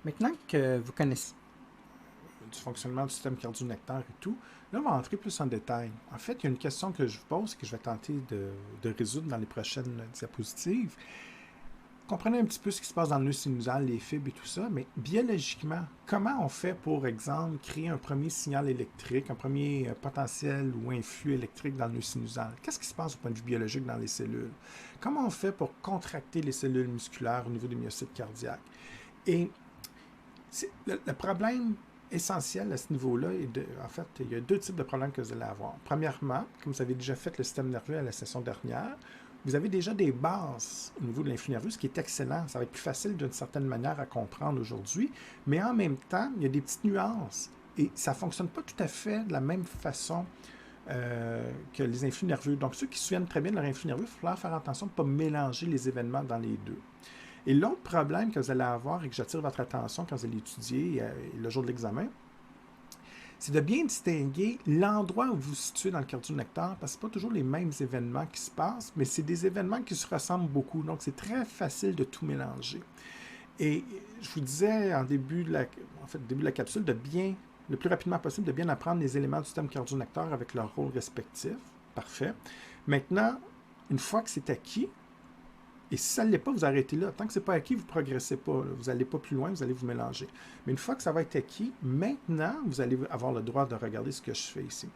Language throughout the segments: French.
Maintenant que vous connaissez du fonctionnement du système cardio-nectaire et tout, là, on va entrer plus en détail. En fait, il y a une question que je vous pose et que je vais tenter de résoudre dans les prochaines diapositives. Comprenez un petit peu ce qui se passe dans le nœud sinusal, les fibres et tout ça, mais biologiquement, comment on fait pour exemple créer un premier signal électrique, un premier potentiel ou influx électrique dans le nœud sinusal? Qu'est-ce qui se passe au point de vue biologique dans les cellules? Comment on fait pour contracter les cellules musculaires au niveau des myocytes cardiaques? Et le problème essentiel à ce niveau-là, en fait, il y a deux types de problèmes que vous allez avoir. Premièrement, comme vous avez déjà fait le système nerveux à la session dernière, vous avez déjà des bases au niveau de l'influx nerveux, ce qui est excellent. Ça va être plus facile d'une certaine manière à comprendre aujourd'hui, mais en même temps, il y a des petites nuances et ça ne fonctionne pas tout à fait de la même façon que les influx nerveux. Donc, ceux qui se souviennent très bien de leur influx nerveux, il va falloir faire attention de ne pas mélanger les événements dans les deux. Et l'autre problème que vous allez avoir et que j'attire votre attention quand vous allez étudier le jour de l'examen, c'est de bien distinguer l'endroit où vous vous situez dans le cardio-nectaire, parce que ce n'est pas toujours les mêmes événements qui se passent, mais c'est des événements qui se ressemblent beaucoup. Donc, c'est très facile de tout mélanger. Et je vous disais en début de la capsule, le plus rapidement possible, de bien apprendre les éléments du système cardio-nectaire avec leur rôle respectif. Parfait. Maintenant, une fois que c'est acquis, et si ça ne l'est pas, vous arrêtez là. Tant que ce n'est pas acquis, vous ne progressez pas. Vous n'allez pas plus loin, vous allez vous mélanger. Mais une fois que ça va être acquis, maintenant, vous allez avoir le droit de regarder ce que je fais ici.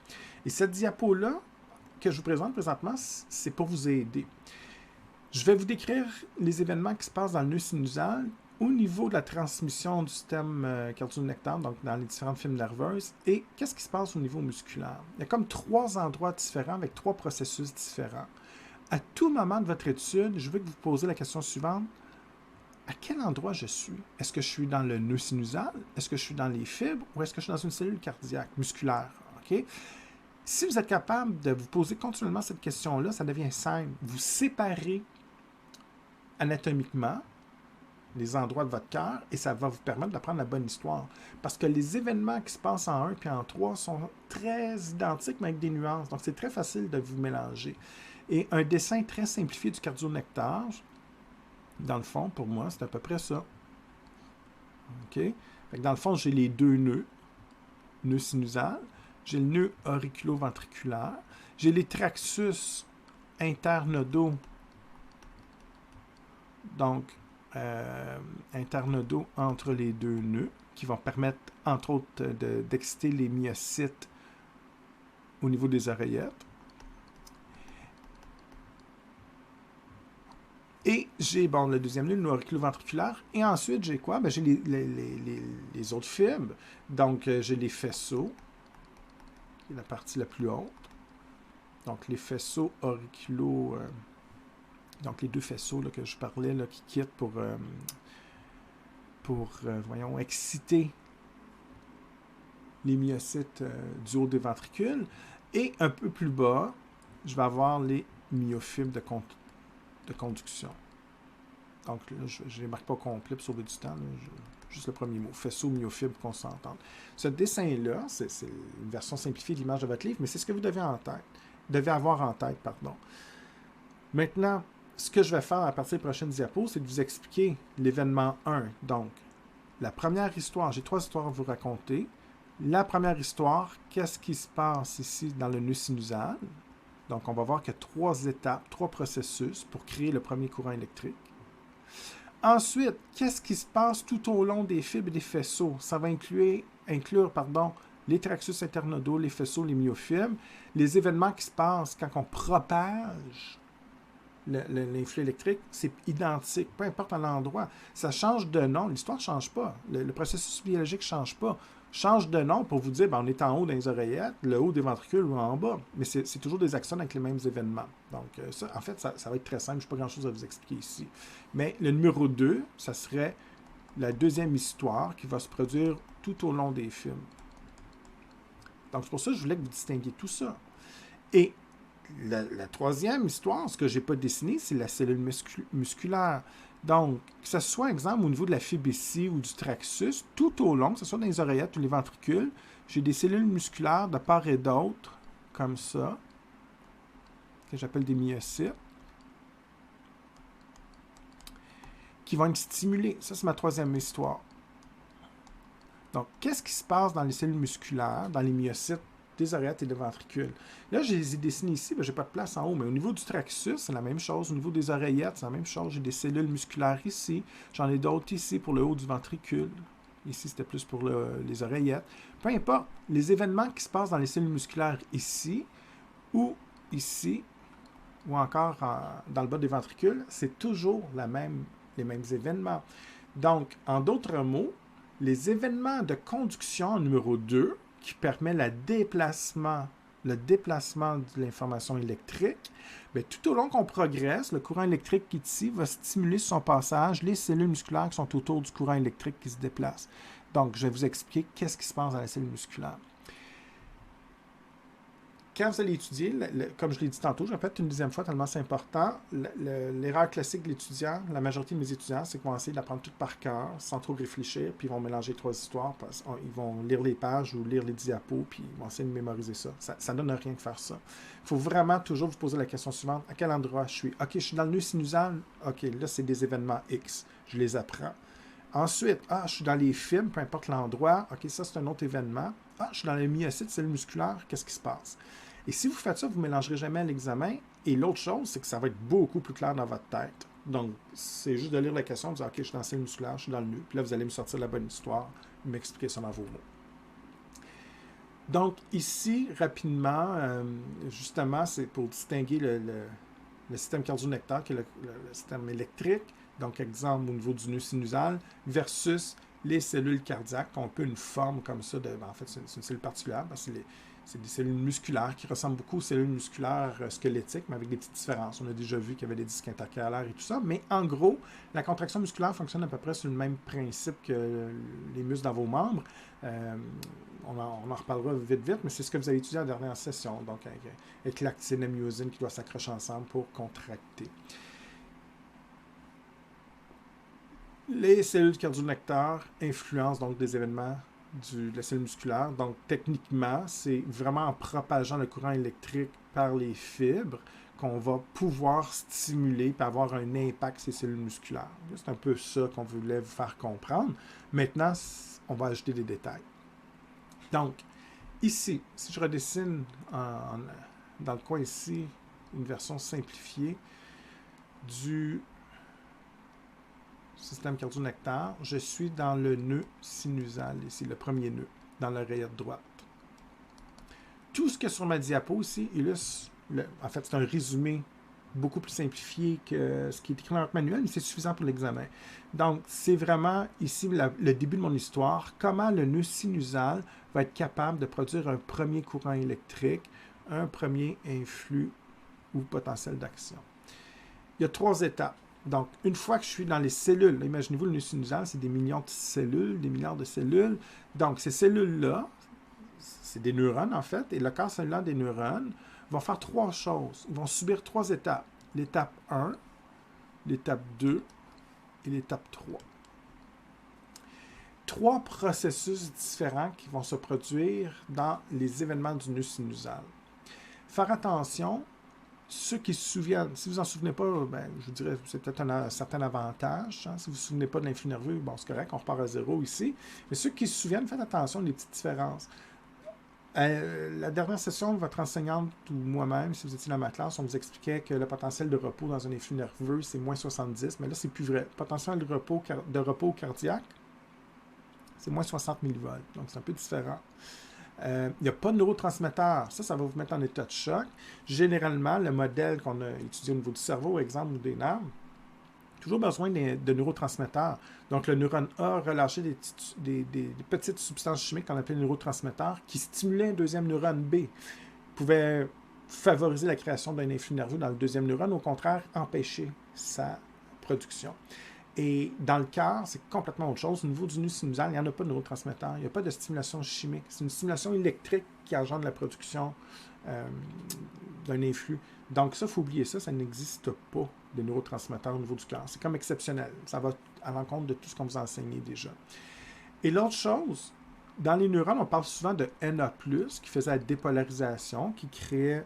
Et cette diapo-là, que je vous présente présentement, c'est pour vous aider. Je vais vous décrire les événements qui se passent dans le nœud sinusal au niveau de la transmission du système cardio-nectaire, donc dans les différentes fibres nerveuses, et qu'est-ce qui se passe au niveau musculaire. Il y a comme 3 endroits différents avec 3 processus différents. À tout moment de votre étude, je veux que vous posez la question suivante. À quel endroit je suis? Est-ce que je suis dans le nœud sinusal? Est-ce que je suis dans les fibres? Ou est-ce que je suis dans une cellule cardiaque, musculaire? Okay? Si vous êtes capable de vous poser continuellement cette question-là, ça devient simple. Vous séparez anatomiquement les endroits de votre cœur et ça va vous permettre d'apprendre la bonne histoire. Parce que les événements qui se passent en 1 puis en 3 sont très identiques, mais avec des nuances. Donc, c'est très facile de vous mélanger. Et un dessin très simplifié du cardio-nectaire, dans le fond, pour moi, c'est à peu près ça. OK? Fait que dans le fond, j'ai les deux nœud sinusal, j'ai le nœud auriculo-ventriculaire, j'ai les traxus internodaux, donc internodaux entre les deux nœuds, qui vont permettre, entre autres, d'exciter les myocytes au niveau des oreillettes. Et j'ai, le deuxième nœud, le nœud auriculo-ventriculaire. Et ensuite, j'ai quoi? J'ai les autres fibres. Donc, j'ai les faisceaux, qui est la partie la plus haute. Donc, les faisceaux auriculo... donc, les deux faisceaux là, que je parlais, là, qui quittent voyons, exciter les myocytes du haut des ventricules. Et un peu plus bas, je vais avoir les myofibres de conduction. Donc, là, je ne les marque pas complet pour sauver du temps. Juste le premier mot. Faisceau, myofibre, qu'on s'entende. Ce dessin-là, c'est une version simplifiée de l'image de votre livre, mais c'est ce que vous devez avoir en tête. Maintenant, ce que je vais faire à partir des prochaines diapos, c'est de vous expliquer l'événement 1. Donc, la première histoire, j'ai 3 histoires à vous raconter. La première histoire, qu'est-ce qui se passe ici dans le nœud sinusal? Donc, on va voir qu'il y a 3 étapes, 3 processus pour créer le premier courant électrique. Ensuite, qu'est-ce qui se passe tout au long des fibres et des faisceaux? Ça va inclure les traxus internodaux, les faisceaux, les myofibres, les événements qui se passent quand on propage l'influx électrique, c'est identique, peu importe l'endroit. Ça change de nom, l'histoire ne change pas. Le processus biologique ne change pas. Change de nom pour vous dire, on est en haut dans les oreillettes, le haut des ventricules ou en bas. Mais c'est toujours des axones avec les mêmes événements. Donc, ça, en fait, ça va être très simple. Je n'ai pas grand-chose à vous expliquer ici. Mais le numéro 2, ça serait la deuxième histoire qui va se produire tout au long des films. Donc, c'est pour ça que je voulais que vous distinguiez tout ça. Et la troisième histoire, ce que je n'ai pas dessiné, c'est la cellule musculaire. Donc, que ce soit, exemple, au niveau de la fibre ici ou du traxus, tout au long, que ce soit dans les oreillettes ou les ventricules, j'ai des cellules musculaires de part et d'autre, comme ça, que j'appelle des myocytes, qui vont être stimulés. Ça, c'est ma troisième histoire. Donc, qu'est-ce qui se passe dans les cellules musculaires, dans les myocytes des oreillettes et des ventricules? Là, je les ai dessinés ici, je n'ai pas de place en haut, mais au niveau du traxus, c'est la même chose. Au niveau des oreillettes, c'est la même chose. J'ai des cellules musculaires ici. J'en ai d'autres ici pour le haut du ventricule. Ici, c'était plus pour les oreillettes. Peu importe, les événements qui se passent dans les cellules musculaires ici, ou ici, ou encore dans le bas des ventricules, c'est toujours les mêmes événements. Donc, en d'autres mots, les événements de conduction numéro 2, qui permet le déplacement de l'information électrique, bien, tout au long qu'on progresse, le courant électrique qui est ici va stimuler sur son passage les cellules musculaires qui sont autour du courant électrique qui se déplace. Donc, je vais vous expliquer qu'est-ce qui se passe dans la cellule musculaire. Quand vous allez étudier, comme je l'ai dit tantôt, je répète une deuxième fois tellement c'est important, l'erreur classique de l'étudiant, la majorité de mes étudiants, c'est qu'ils vont essayer d'apprendre tout par cœur, sans trop réfléchir, puis ils vont mélanger 3 histoires, ils vont lire les pages ou lire les diapos, puis ils vont essayer de mémoriser ça. Ça ne donne rien de faire ça. Il faut vraiment toujours vous poser la question suivante, à quel endroit je suis? OK, je suis dans le nœud sinusal, OK, là c'est des événements X, je les apprends. Ensuite, je suis dans les fibres, peu importe l'endroit, OK, ça c'est un autre événement. Je suis dans les myocytes, cellules musculaires, qu'est-ce qui se passe? Et si vous faites ça, vous ne mélangerez jamais à l'examen. Et l'autre chose, c'est que ça va être beaucoup plus clair dans votre tête. Donc, c'est juste de lire la question, de dire, OK, je suis dans la cellule musculaire, je suis dans le nœud. Puis là, vous allez me sortir la bonne histoire, m'expliquer ça dans vos mots. Donc, ici, rapidement, justement, c'est pour distinguer le système cardio-nectaire, qui est le système électrique. Donc, exemple, au niveau du nœud sinusal, versus les cellules cardiaques, qui ont un peu une forme comme ça. En fait, c'est une cellule particulière, parce que c'est des cellules musculaires qui ressemblent beaucoup aux cellules musculaires squelettiques, mais avec des petites différences. On a déjà vu qu'il y avait des disques intercalaires et tout ça. Mais en gros, la contraction musculaire fonctionne à peu près sur le même principe que les muscles dans vos membres. On en reparlera vite, mais c'est ce que vous avez étudié en dernière session. Donc, avec l'actine et la myosine qui doivent s'accrocher ensemble pour contracter. Les cellules cardio-nectaires influencent donc des événements de la cellule musculaire. Donc, techniquement, c'est vraiment en propageant le courant électrique par les fibres qu'on va pouvoir stimuler et avoir un impact sur ces cellules musculaires. C'est un peu ça qu'on voulait vous faire comprendre. Maintenant, on va ajouter des détails. Donc, ici, si je redessine dans le coin ici, une version simplifiée du système cardio-nectaire, je suis dans le nœud sinusal, ici, le premier nœud, dans l'oreillette droite. Tout ce que sur ma diapo ici illustre, en fait, c'est un résumé beaucoup plus simplifié que ce qui est écrit dans notre manuel, mais c'est suffisant pour l'examen. Donc, c'est vraiment ici le début de mon histoire, comment le nœud sinusal va être capable de produire un premier courant électrique, un premier influx ou potentiel d'action. Il y a 3 étapes. Donc, une fois que je suis dans les cellules, imaginez-vous, le nœud sinusal, c'est des millions de cellules, des milliards de cellules. Donc, ces cellules-là, c'est des neurones en fait, et le corps cellulaire des neurones vont faire 3 choses. Ils vont subir 3 étapes. L'étape 1, l'étape 2 et l'étape 3. 3 processus différents qui vont se produire dans les événements du nœud sinusal. Faire attention, ceux qui se souviennent, si vous n'en souvenez pas, ben, je vous dirais c'est peut-être un certain avantage. Si vous ne vous souvenez pas de l'influx nerveux, bon, c'est correct, on repart à 0 ici. Mais ceux qui se souviennent, faites attention aux petites différences. La dernière session, votre enseignante ou moi-même, si vous étiez dans ma classe, on vous expliquait que le potentiel de repos dans un influx nerveux, c'est moins 70, mais là, c'est plus vrai. Le potentiel de repos cardiaque, c'est moins 60 millivolts, donc c'est un peu différent. Il n'y a pas de neurotransmetteurs. Ça va vous mettre en état de choc. Généralement, le modèle qu'on a étudié au niveau du cerveau, exemple, ou des nerfs, toujours besoin de neurotransmetteurs. Donc, le neurone A relâchait des petites substances chimiques qu'on appelle neurotransmetteurs qui stimulaient un deuxième neurone B. Pouvait favoriser la création d'un influx nerveux dans le deuxième neurone, au contraire, empêcher sa production. Et dans le cœur, c'est complètement autre chose. Au niveau du nœud sinusal, il n'y en a pas de neurotransmetteurs. Il n'y a pas de stimulation chimique. C'est une stimulation électrique qui engendre la production d'un influx. Donc ça, il faut oublier ça. Ça n'existe pas de neurotransmetteurs au niveau du cœur. C'est comme exceptionnel. Ça va à l'encontre de tout ce qu'on vous a enseigné déjà. Et l'autre chose, dans les neurones, on parle souvent de Na+, qui faisait la dépolarisation, qui créait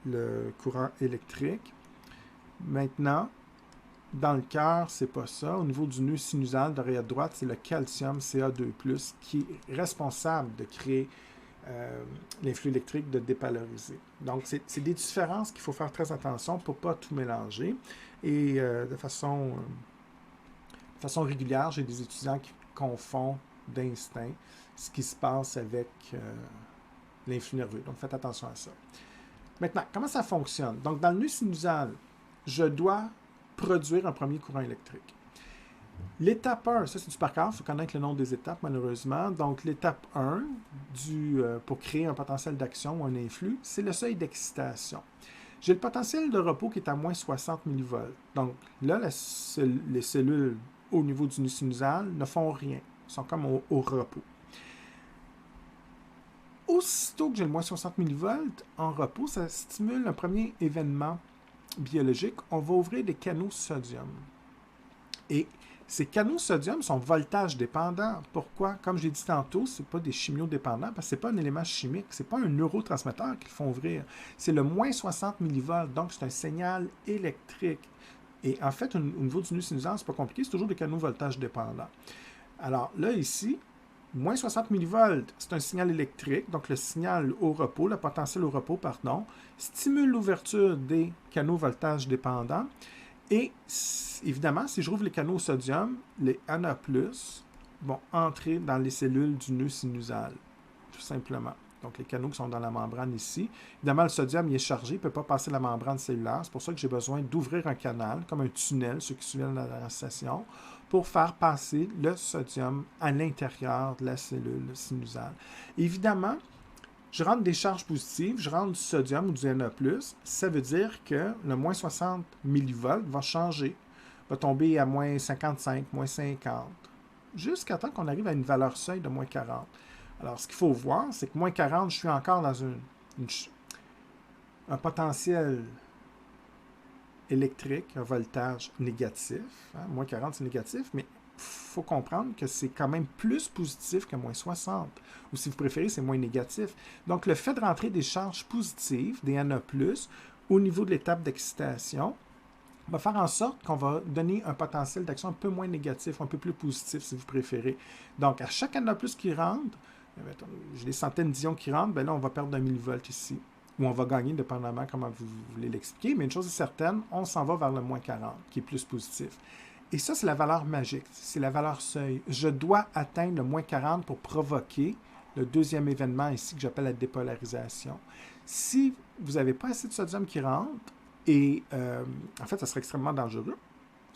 le courant électrique. Maintenant, Dans le cœur, c'est pas ça. Au niveau du nœud sinusal de l'oreillette droite, c'est le calcium Ca2+, qui est responsable de créer l'influx électrique, de dépolariser. Donc, c'est des différences qu'il faut faire très attention pour ne pas tout mélanger. Et de façon régulière, j'ai des étudiants qui confondent d'instinct ce qui se passe avec l'influx nerveux. Donc, faites attention à ça. Maintenant, comment ça fonctionne? Donc, dans le nœud sinusal, je dois produire un premier courant électrique. L'étape 1, ça c'est du par cœur, il faut connaître le nom des étapes malheureusement. Donc l'étape 1 pour créer un potentiel d'action ou un influx, c'est le seuil d'excitation. J'ai le potentiel de repos qui est à moins 60 millivolts. Donc là, les cellules au niveau du nœud sinusal ne font rien, ils sont comme au repos. Aussitôt que j'ai le moins 60 millivolts en repos, ça stimule un premier événement biologique. On va ouvrir des canaux sodium. Et ces canaux sodium sont voltage dépendants. Pourquoi? Comme j'ai dit tantôt, ce n'est pas des chimiodépendants parce que ce n'est pas un élément chimique, ce n'est pas un neurotransmetteur qu'ils font ouvrir. C'est le moins 60 millivolts, donc c'est un signal électrique. Et en fait, au niveau du nœud sinusal, c'est pas compliqué, c'est toujours des canaux voltage dépendants. Alors là, ici, moins 60 millivolts, c'est un signal électrique, donc le signal au repos, le potentiel au repos, pardon, stimule l'ouverture des canaux voltage dépendants. Et évidemment, si je rouvre les canaux au sodium, les Na+, vont entrer dans les cellules du nœud sinusal, tout simplement. Donc, les canaux qui sont dans la membrane ici. Évidemment, le sodium il est chargé, il ne peut pas passer la membrane cellulaire. C'est pour ça que j'ai besoin d'ouvrir un canal, comme un tunnel, ceux qui se souviennent de la station, pour faire passer le sodium à l'intérieur de la cellule sinusale. Évidemment, je rentre des charges positives, je rentre du sodium ou du Na+, ça veut dire que le moins 60 millivolts va changer, va tomber à moins 55, moins 50, jusqu'à temps qu'on arrive à une valeur seuil de moins 40. Alors, ce qu'il faut voir, c'est que moins 40, je suis encore dans un potentiel électrique, un voltage négatif. Hein? Moins 40, c'est négatif, mais il faut comprendre que c'est quand même plus positif que moins 60. Ou si vous préférez, c'est moins négatif. Donc, le fait de rentrer des charges positives, des Na+, au niveau de l'étape d'excitation, va faire en sorte qu'on va donner un potentiel d'action un peu moins négatif, un peu plus positif, si vous préférez. Donc, à chaque Na+ qui rentre, j'ai des centaines d'ions qui rentrent, bien là, on va perdre 1 millivolt ici. Ou on va gagner, dépendamment comment vous voulez l'expliquer. Mais une chose est certaine, on s'en va vers le moins 40, qui est plus positif. Et ça, c'est la valeur magique, c'est la valeur seuil. Je dois atteindre le moins 40 pour provoquer le deuxième événement ici que j'appelle la dépolarisation. Si vous n'avez pas assez de sodium qui rentre, et en fait, ça serait extrêmement dangereux,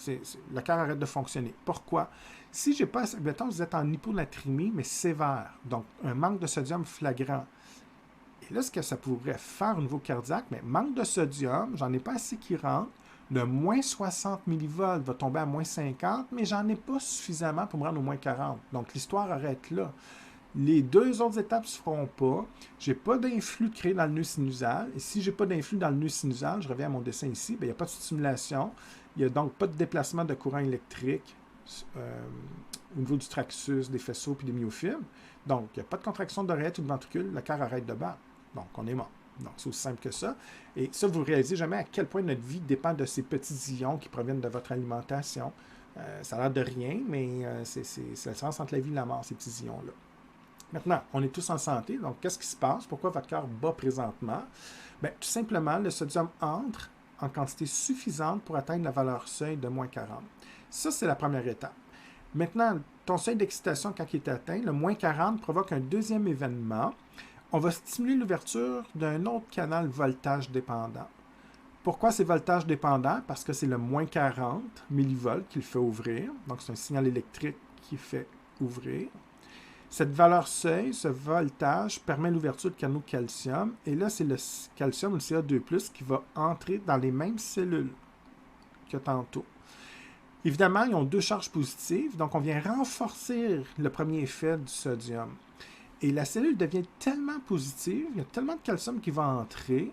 le cœur arrête de fonctionner. Pourquoi? Si j'ai pas, mettons, vous êtes en hyponatrémie, mais sévère, donc un manque de sodium flagrant. Et là, ce que ça pourrait faire au niveau cardiaque, mais manque de sodium, j'en ai pas assez qui rentre, le moins 60 millivolts va tomber à moins 50, mais j'en ai pas suffisamment pour me rendre au moins 40. Donc, l'histoire arrête là. Les deux autres étapes ne se feront pas. Je n'ai pas d'influx créé dans le nœud sinusal. Et si je n'ai pas d'influx dans le nœud sinusal, je reviens à mon dessin ici, il n'y a pas de stimulation. Il n'y a donc pas de déplacement de courant électrique au niveau du traxus, des faisceaux et des myofibres. Donc, il n'y a pas de contraction d'oreillette ou de ventricule. Le cœur arrête de battre. Donc, on est mort. Donc, c'est aussi simple que ça. Et ça, vous ne réalisez jamais à quel point notre vie dépend de ces petits ions qui proviennent de votre alimentation. Ça a l'air de rien, mais c'est la différence entre la vie et la mort, ces petits ions-là. Maintenant, on est tous en santé, donc qu'est-ce qui se passe? Pourquoi votre cœur bat présentement? Bien, tout simplement, le sodium entre en quantité suffisante pour atteindre la valeur seuil de moins 40. Ça, c'est la première étape. Maintenant, ton seuil d'excitation, quand il est atteint, le moins 40 provoque un deuxième événement. On va stimuler l'ouverture d'un autre canal voltage dépendant. Pourquoi c'est voltage dépendant? Parce que c'est le moins 40 millivolts qui le fait ouvrir. Donc, c'est un signal électrique qui fait ouvrir. Cette valeur seuil, ce voltage, permet l'ouverture de canaux calcium. Et là, c'est le calcium, le Ca2+, qui va entrer dans les mêmes cellules que tantôt. Évidemment, ils ont deux charges positives, donc on vient renforcer le premier effet du sodium. Et la cellule devient tellement positive, il y a tellement de calcium qui va entrer,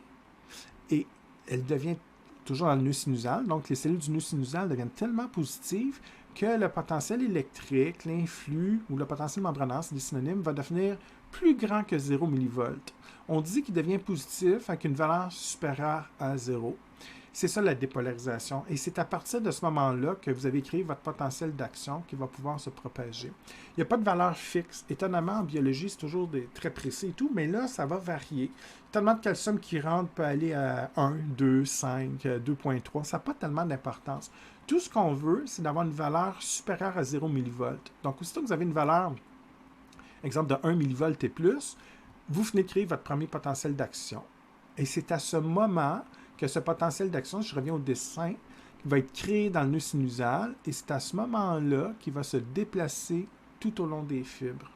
et elle devient toujours dans le nœud sinusal, donc les cellules du nœud sinusal deviennent tellement positives que le potentiel électrique, l'influx ou le potentiel membranaire, c'est des synonymes, va devenir plus grand que 0 millivolts. On dit qu'il devient positif avec une valeur supérieure à 0. C'est ça la dépolarisation. Et c'est à partir de ce moment-là que vous avez créé votre potentiel d'action qui va pouvoir se propager. Il n'y a pas de valeur fixe. Étonnamment, en biologie, c'est toujours très précis et tout, mais là, ça va varier. Tellement de calcium qui rentre peut aller à 1, 2, 5, 2,3. Ça n'a pas tellement d'importance. Tout ce qu'on veut, c'est d'avoir une valeur supérieure à 0 millivolts. Donc, aussitôt que vous avez une valeur, exemple de 1 millivolt et plus, vous venez de créer votre premier potentiel d'action. Et c'est à ce moment que ce potentiel d'action, je reviens au dessin, va être créé dans le nœud sinusal et c'est à ce moment-là qu'il va se déplacer tout au long des fibres.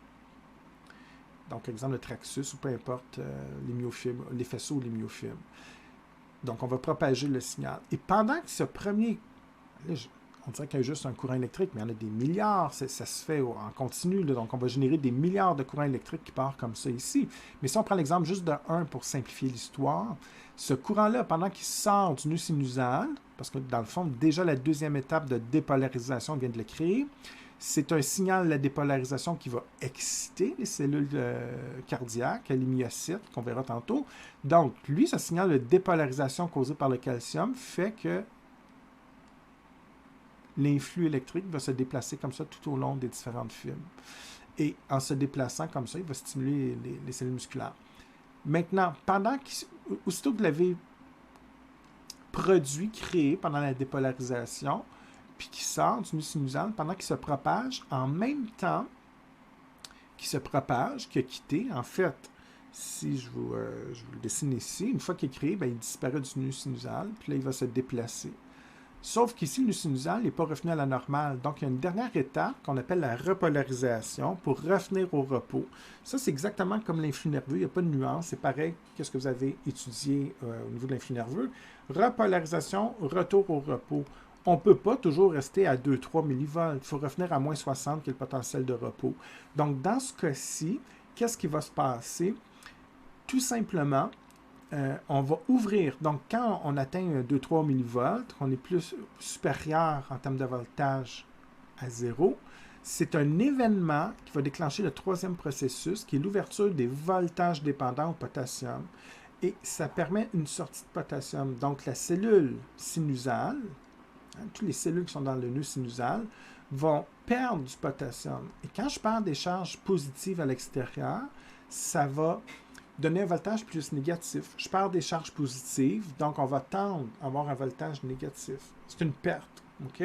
Donc, exemple, le traxus ou peu importe, les myofibres, les faisceaux ou les myofibres. Donc, on va propager le signal. Et pendant que ce premier... Là, on dirait qu'il y a juste un courant électrique, mais il y en a des milliards, ça se fait en continu, là, donc on va générer des milliards de courants électriques qui partent comme ça ici. Mais si on prend l'exemple juste de 1 pour simplifier l'histoire, ce courant-là, pendant qu'il sort du nœud sinusal, parce que dans le fond, déjà la deuxième étape de dépolarisation vient de le créer, c'est un signal de la dépolarisation qui va exciter les cellules cardiaques, les myocytes, qu'on verra tantôt. Donc, lui, ce signal de dépolarisation causé par le calcium fait que l'influx électrique va se déplacer comme ça tout au long des différentes fibres. Et en se déplaçant comme ça, il va stimuler les cellules musculaires. Maintenant, aussitôt que vous l'avez produit, créé pendant la dépolarisation, puis qui sort du nœud sinusal, pendant qu'il se propage, en même temps qu'il se propage, qu'il a quitté, en fait, si je vous le dessine ici, une fois qu'il est créé, il disparaît du nœud sinusal, puis là, il va se déplacer. Sauf qu'ici, le nœud sinusal n'est pas revenu à la normale. Donc, il y a une dernière étape qu'on appelle la repolarisation pour revenir au repos. Ça, c'est exactement comme l'influx nerveux. Il n'y a pas de nuance. C'est pareil que ce que vous avez étudié au niveau de l'influx nerveux. Repolarisation, retour au repos. On ne peut pas toujours rester à 2-3 millivolts. Il faut revenir à moins 60, qui est le potentiel de repos. Donc, dans ce cas-ci, qu'est-ce qui va se passer? Tout simplement, on va ouvrir. Donc, quand on atteint 2-3 millivolts, on est plus supérieur en termes de voltage à 0, c'est un événement qui va déclencher le troisième processus, qui est l'ouverture des voltages dépendants au potassium. Et ça permet une sortie de potassium. Donc, la cellule sinusale, toutes les cellules qui sont dans le nœud sinusal, vont perdre du potassium. Et quand je perds des charges positives à l'extérieur, ça va donner un voltage plus négatif. Je perds des charges positives, donc on va tendre à avoir un voltage négatif. C'est une perte. OK?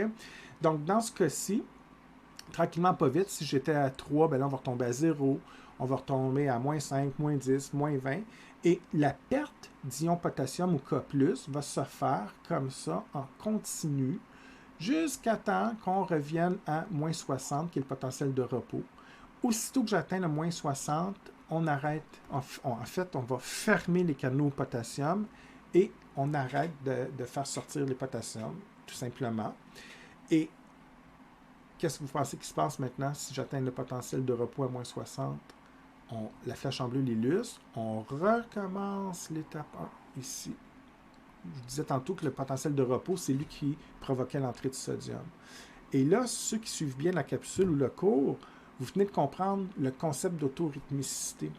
Donc, dans ce cas-ci, tranquillement, pas vite, si j'étais à 3, là, on va retomber à 0, on va retomber à moins 5, moins 10, moins 20, et la perte d'ion potassium ou K+, va se faire comme ça, en continu, jusqu'à temps qu'on revienne à moins 60, qui est le potentiel de repos. Aussitôt que j'atteins le moins 60, on arrête, en fait, on va fermer les canaux au potassium et on arrête de faire sortir les potassiums, tout simplement. Et qu'est-ce que vous pensez qui se passe maintenant si j'atteins le potentiel de repos à moins 60? La flèche en bleu l'illustre. On recommence l'étape 1 ici. Je vous disais tantôt que le potentiel de repos, c'est lui qui provoquait l'entrée de sodium. Et là, ceux qui suivent bien la capsule ou le cours, vous venez de comprendre le concept d'autorythmicité.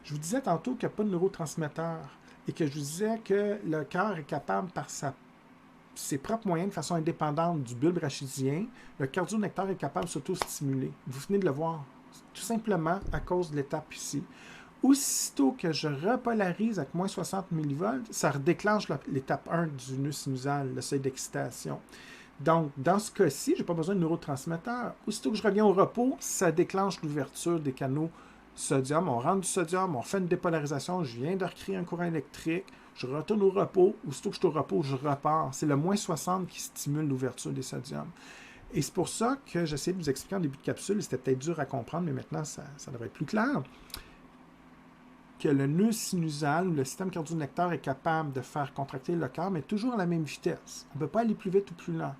Je vous disais tantôt qu'il n'y a pas de neurotransmetteur et que je vous disais que le cœur est capable, par ses propres moyens, de façon indépendante du bulbe rachidien, le cardionectar est capable de s'auto-stimuler. Vous venez de le voir, tout simplement à cause de l'étape ici. Aussitôt que je repolarise avec moins 60 millivolts, ça redéclenche l'étape 1 du nœud sinusal, le seuil d'excitation. Donc, dans ce cas-ci, je n'ai pas besoin de neurotransmetteur. Aussitôt que je reviens au repos, ça déclenche l'ouverture des canaux sodium. On rentre du sodium, on fait une dépolarisation, je viens de recréer un courant électrique, je retourne au repos. Aussitôt que je suis au repos, je repars. C'est le moins 60 qui stimule l'ouverture des sodiums. Et c'est pour ça que j'essaie de vous expliquer en début de capsule, c'était peut-être dur à comprendre, mais maintenant, ça devrait être plus clair, que le nœud sinusal, le système cardio-nectar est capable de faire contracter le cœur, mais toujours à la même vitesse. On ne peut pas aller plus vite ou plus lent.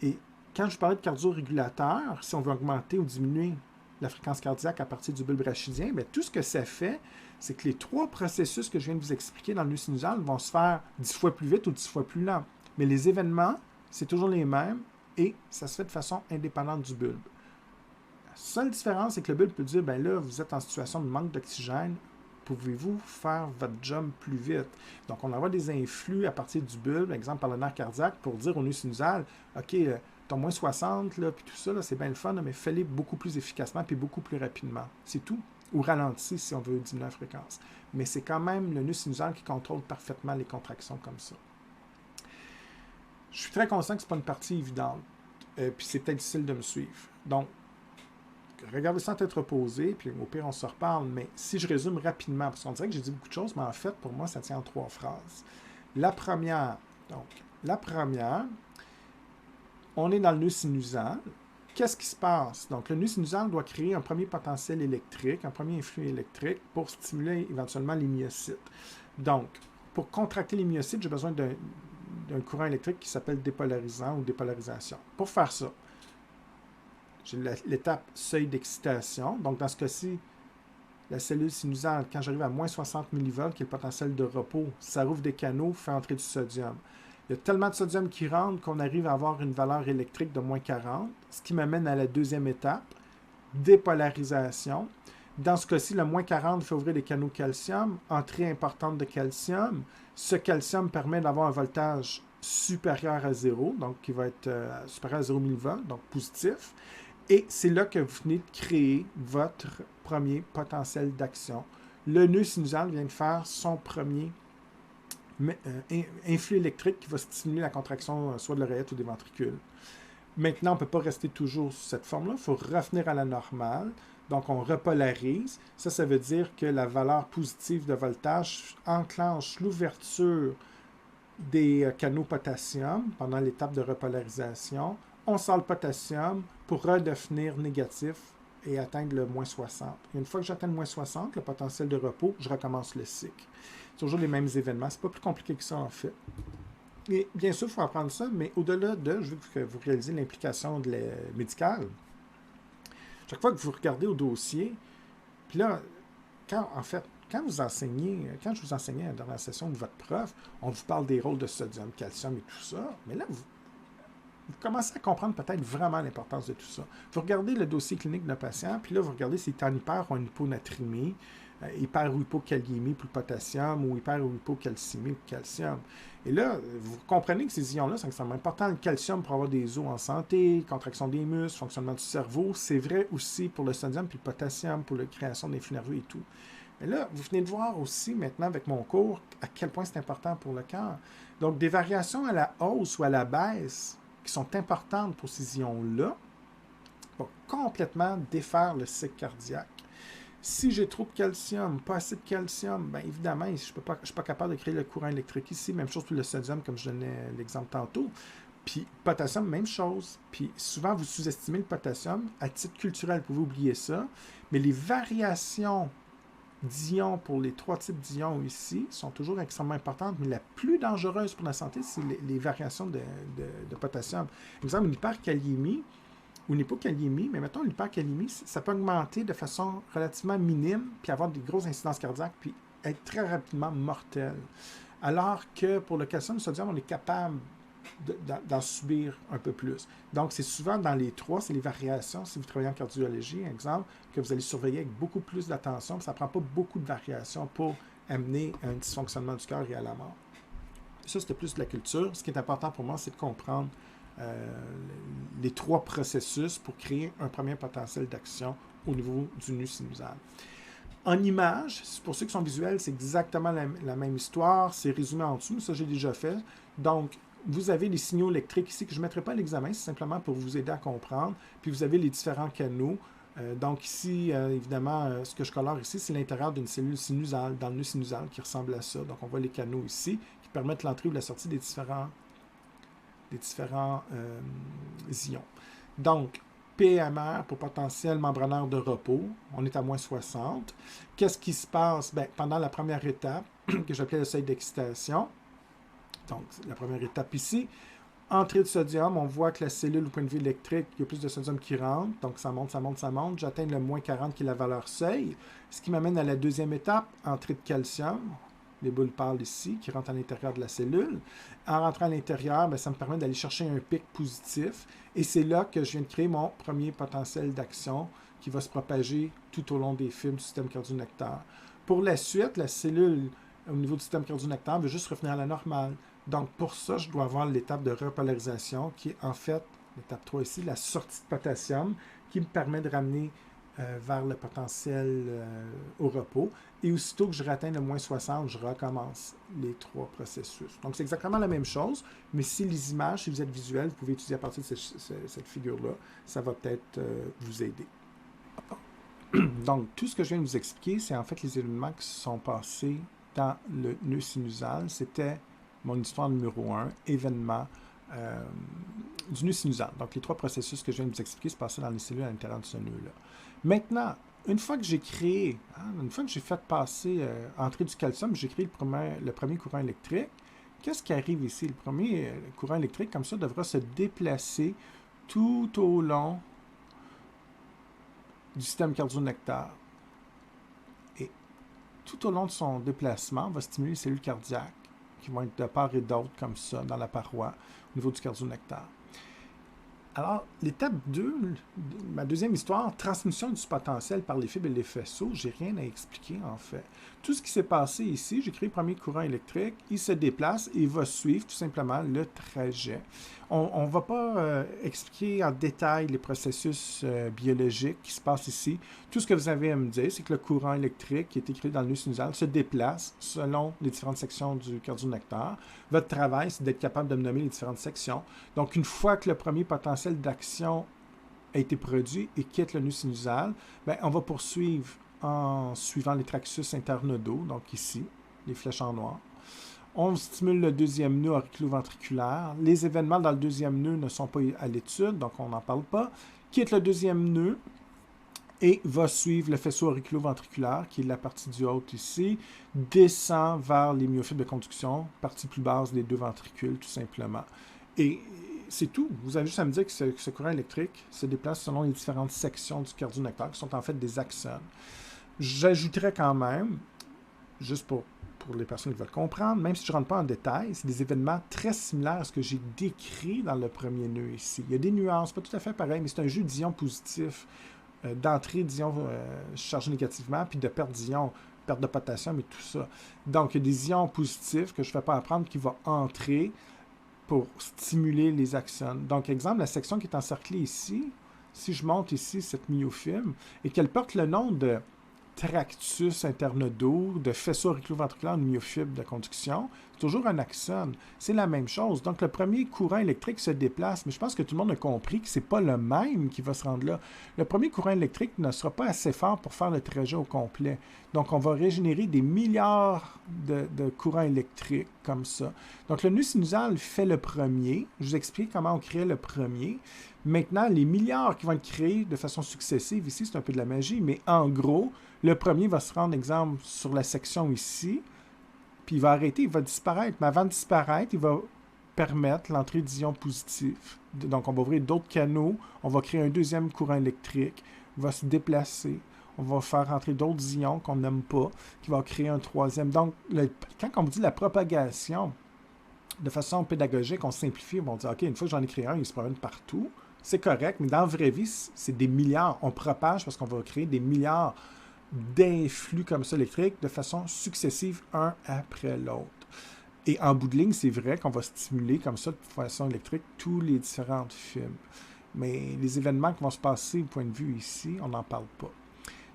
Et quand je parlais de cardio-régulateur, si on veut augmenter ou diminuer la fréquence cardiaque à partir du bulbe rachidien, bien, tout ce que ça fait, c'est que les trois processus que je viens de vous expliquer dans le nœud sinusal vont se faire 10 fois plus vite ou 10 fois plus lent. Mais les événements, c'est toujours les mêmes et ça se fait de façon indépendante du bulbe. La seule différence, c'est que le bulbe peut dire, bien là, vous êtes en situation de manque d'oxygène, pouvez-vous faire votre job plus vite? Donc, on envoie des influx à partir du bulbe, par exemple par le nerf cardiaque, pour dire au nœud sinusal, OK, ton moins 60, là, puis tout ça, là, c'est bien le fun, là, mais fais-les beaucoup plus efficacement puis beaucoup plus rapidement. C'est tout. Ou ralenti si on veut diminuer la fréquence. Mais c'est quand même le nœud sinusal qui contrôle parfaitement les contractions comme ça. Je suis très conscient que ce n'est pas une partie évidente. Puis c'est peut-être difficile de me suivre. Donc, regardez ça en tête reposée, puis au pire, on se reparle. Mais si je résume rapidement, parce qu'on dirait que j'ai dit beaucoup de choses, mais en fait, pour moi, ça tient en 3 phrases. La première, on est dans le nœud sinusal. Qu'est-ce qui se passe? Donc, le nœud sinusal doit créer un premier potentiel électrique, un premier influx électrique pour stimuler éventuellement les myocytes. Donc, pour contracter les myocytes, j'ai besoin d'un courant électrique qui s'appelle dépolarisant ou dépolarisation. Pour faire ça, j'ai l'étape seuil d'excitation. Donc, dans ce cas-ci, la cellule sinusale, quand j'arrive à moins 60 millivolts, qui est le potentiel de repos, ça rouvre des canaux, fait entrer du sodium. Il y a tellement de sodium qui rentre qu'on arrive à avoir une valeur électrique de moins 40, ce qui m'amène à la deuxième étape, dépolarisation. Dans ce cas-ci, le moins 40 fait ouvrir des canaux calcium, entrée importante de calcium. Ce calcium permet d'avoir un voltage supérieur à 0, donc qui va être supérieur à 0 millivolts, donc positif. Et c'est là que vous venez de créer votre premier potentiel d'action. Le nœud sinusal vient de faire son premier influx électrique qui va stimuler la contraction soit de l'oreillette ou des ventricules. Maintenant, on ne peut pas rester toujours sous cette forme-là. Il faut revenir à la normale. Donc, on repolarise. Ça veut dire que la valeur positive de voltage enclenche l'ouverture des canaux potassium pendant l'étape de repolarisation. On sort le potassium pour redevenir négatif et atteindre le moins 60. Et une fois que j'atteins le moins 60, le potentiel de repos, je recommence le cycle. C'est toujours les mêmes événements. C'est pas plus compliqué que ça, en fait. Et bien sûr, il faut apprendre ça, mais au-delà de, je veux que vous réalisez l'implication médicale. Chaque fois que vous regardez au dossier, puis là, quand je vous enseignais à la dernière session de votre prof, on vous parle des rôles de sodium, calcium et tout ça, mais là, vous commencez à comprendre peut-être vraiment l'importance de tout ça. Vous regardez le dossier clinique d'un patient, puis là, vous regardez s'il est en hyper ou en hyponatrémie, hyper ou hypokaliémie pour le potassium, ou hyper ou hypocalcémie pour le calcium. Et là, vous comprenez que ces ions-là sont extrêmement importants. Le calcium pour avoir des os en santé, contraction des muscles, fonctionnement du cerveau. C'est vrai aussi pour le sodium puis le potassium, pour la création des flux nerveux et tout. Mais là, vous venez de voir aussi maintenant avec mon cours à quel point c'est important pour le cœur. Donc, des variations à la hausse ou à la baisse qui sont importantes pour ces ions-là vont complètement défaire le cycle cardiaque. Si j'ai trop de calcium, pas assez de calcium, bien évidemment, je ne suis pas capable de créer le courant électrique ici. Même chose pour le sodium, comme je donnais l'exemple tantôt. Puis potassium, même chose. Puis souvent, vous sous-estimez le potassium. À titre culturel, vous pouvez oublier ça. Mais les variations d'ions pour les 3 types d'ions ici sont toujours extrêmement importantes. Mais la plus dangereuse pour la santé, c'est les variations de potassium. Par exemple, une hyperkaliémie ou une hypokaliémie, mais mettons l'hyperkaliémie, ça peut augmenter de façon relativement minime, puis avoir des grosses incidences cardiaques, puis être très rapidement mortel. Alors que pour le calcium et le sodium, on est capable d'en subir un peu plus. Donc, c'est souvent dans les 3, c'est les variations, si vous travaillez en cardiologie, exemple, que vous allez surveiller avec beaucoup plus d'attention, ça ne prend pas beaucoup de variations pour amener un dysfonctionnement du cœur et à la mort. Ça, c'était plus de la culture. Ce qui est important pour moi, c'est de comprendre les 3 processus pour créer un premier potentiel d'action au niveau du nœud sinusal. En image, pour ceux qui sont visuels, c'est exactement la même histoire. C'est résumé en dessous, mais ça, j'ai déjà fait. Donc, vous avez les signaux électriques ici que je ne mettrai pas à l'examen, c'est simplement pour vous aider à comprendre. Puis, vous avez les différents canaux. Donc, ici, évidemment, ce que je colore ici, c'est l'intérieur d'une cellule sinusale, dans le nœud sinusal, qui ressemble à ça. Donc, on voit les canaux ici, qui permettent l'entrée ou la sortie des différents ions. Donc, PMR pour potentiel membranaire de repos, on est à moins 60. Qu'est-ce qui se passe? Bien, pendant la première étape, que j'appelais le seuil d'excitation, donc la première étape ici, entrée de sodium, on voit que la cellule, au point de vue électrique, il y a plus de sodium qui rentre, donc ça monte, ça monte, ça monte. J'atteins le moins 40 qui est la valeur seuil, ce qui m'amène à la deuxième étape, entrée de calcium. Les boules pâles ici, qui rentrent à l'intérieur de la cellule. En rentrant à l'intérieur, bien, ça me permet d'aller chercher un pic positif. Et c'est là que je viens de créer mon premier potentiel d'action qui va se propager tout au long des fibres du système cardio-nectaire. Pour la suite, la cellule au niveau du système cardio-nectar veut juste revenir à la normale. Donc, pour ça, je dois avoir l'étape de repolarisation qui est en fait, l'étape 3 ici, la sortie de potassium qui me permet de ramener vers le potentiel au repos. Et aussitôt que je atteins le moins 60, je recommence les 3 processus. Donc, c'est exactement la même chose, mais si les images, si vous êtes visuel, vous pouvez utiliser à partir de cette figure-là. Ça va peut-être vous aider. Donc, tout ce que je viens de vous expliquer, c'est en fait les événements qui se sont passés dans le nœud sinusal. C'était mon histoire numéro 1, événement du nœud sinusal. Donc, les 3 processus que je viens de vous expliquer se passaient dans les cellules à l'intérieur de ce nœud-là. Maintenant, une fois que j'ai créé, une fois que j'ai fait passer, entrer du calcium, j'ai créé le premier courant électrique, qu'est-ce qui arrive ici? Le premier courant électrique, comme ça, devra se déplacer tout au long du système cardio-nectar. Et tout au long de son déplacement, on va stimuler les cellules cardiaques qui vont être de part et d'autre, comme ça, dans la paroi, au niveau du cardio-nectar. Alors, l'étape 2, ma deuxième histoire, transmission du potentiel par les fibres et les faisceaux, j'ai rien à expliquer en fait. Tout ce qui s'est passé ici, j'ai créé le premier courant électrique, il se déplace et il va suivre tout simplement le trajet. On ne va pas expliquer en détail les processus biologiques qui se passent ici. Tout ce que vous avez à me dire, c'est que le courant électrique qui est écrit dans le nœud sinusal se déplace selon les différentes sections du cardio-nectar. Votre travail, c'est d'être capable de me nommer les différentes sections. Donc, une fois que le premier potentiel d'action a été produit et quitte le nœud sinusal, bien, on va poursuivre en suivant les tractus internodaux, donc ici, les flèches en noir. On stimule le deuxième nœud auriculo-ventriculaire. Les événements dans le deuxième nœud ne sont pas à l'étude, donc on n'en parle pas. Quitte le deuxième nœud et va suivre le faisceau auriculo-ventriculaire, qui est la partie du haut ici, descend vers les myofibres de conduction, partie plus basse des 2 ventricules, tout simplement. Et c'est tout. Vous avez juste à me dire que ce courant électrique se déplace selon les différentes sections du cardio-nectar, qui sont en fait des axones. J'ajouterais quand même, juste pour les personnes qui veulent comprendre, même si je ne rentre pas en détail, c'est des événements très similaires à ce que j'ai décrit dans le premier nœud ici. Il y a des nuances, pas tout à fait pareil, mais c'est un jeu d'ions positifs, d'entrée d'ions chargés négativement, puis de perte d'ions, perte de potassium et tout ça. Donc, il y a des ions positifs que je ne fais pas apprendre qui vont entrer pour stimuler les axones. Donc, exemple, la section qui est encerclée ici, si je monte ici cette myofibre, et qu'elle porte le nom de tractus internodaux, de faisceau auriculo-ventriculaire, de myofibre de conduction, c'est toujours un axone. C'est la même chose. Donc, le premier courant électrique se déplace, mais je pense que tout le monde a compris que ce n'est pas le même qui va se rendre là. Le premier courant électrique ne sera pas assez fort pour faire le trajet au complet. Donc, on va régénérer des milliards de courants électriques comme ça. Donc, le nœud sinusal fait le premier. Je vous explique comment on crée le premier. Maintenant, les milliards qui vont être créés de façon successive, ici, c'est un peu de la magie, mais en gros, le premier va se rendre, exemple, sur la section ici, puis il va arrêter, il va disparaître. Mais avant de disparaître, il va permettre l'entrée d'ions positifs. Donc, on va ouvrir d'autres canaux, on va créer un deuxième courant électrique, il va se déplacer, on va faire entrer d'autres ions qu'on n'aime pas, qui va créer un troisième. Donc, quand on dit la propagation, de façon pédagogique, on simplifie, on va dire, OK, une fois que j'en ai créé un, il se promène partout. C'est correct, mais dans la vraie vie, c'est des milliards. On propage parce qu'on va créer des milliards d'influx comme ça électriques de façon successive, un après l'autre. Et en bout de ligne, c'est vrai qu'on va stimuler comme ça de façon électrique tous les différentes fibres. Mais les événements qui vont se passer au point de vue ici, on n'en parle pas.